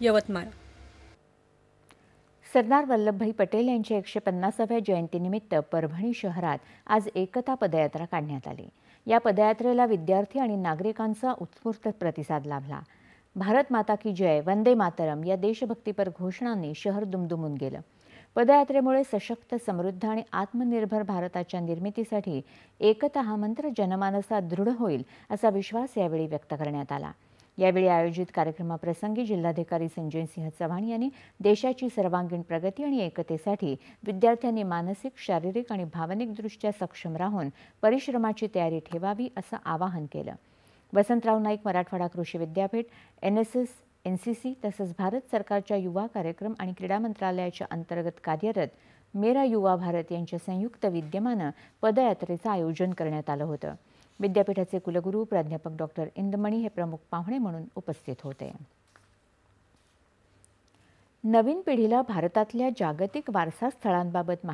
यवतमाळ। सरदार वल्लभभाई पटेल यांच्या 150व्या जयंतीनिमित्त परभणी शहरात आज एकता पदयात्रा काढण्यात आली। या पदयात्रेला विद्यार्थी आणि नागरिकांचा उत्स्फूर्त प्रतिसाद लाभला। भारत माता की जय, वंदे मातरम या देशभक्तीपर घोषणांनी शहर दुमदुमून गेलं। पदयात्रेमुळे सशक्त, समृद्ध आणि आत्मनिर्भर भारताच्या निर्मितीसाठी एकता हा मंत्र जनमानसात दृढ होईल असा विश्वास यावेळी व्यक्त करण्यात आला। यावेळी आयोजित कार्यक्रमाप्रसंगी जिल्हाधिकारी संजय सिंह चव्हाण यांनी देशाची सर्वांगीण प्रगती आणि एकतेसाठी विद्यार्थ्यांनी मानसिक, शारीरिक आणि भावनिकदृष्ट्या सक्षम राहून परिश्रमाची तयारी ठेवावी असं आवाहन केलं। वसंतराव नाईक मराठवाडा कृषी विद्यापीठ, NSS, NCC तसंच भारत सरकारच्या युवा कार्यक्रम आणि क्रीडा मंत्रालयाच्या अंतर्गत कार्यरत मेरा युवा भारत यांच्या संयुक्त विद्यमानं पदयात्रेचं आयोजन करण्यात आलं होतं। विद्यापीठाचे कुलगुरू प्राध्यापक डॉक्टर इंदमणी हे प्रमुख पाहुणे म्हणून उपस्थित होते। नवीन पिढीला भारतातल्या जागतिक वारसा स्थळांबाबत माहिती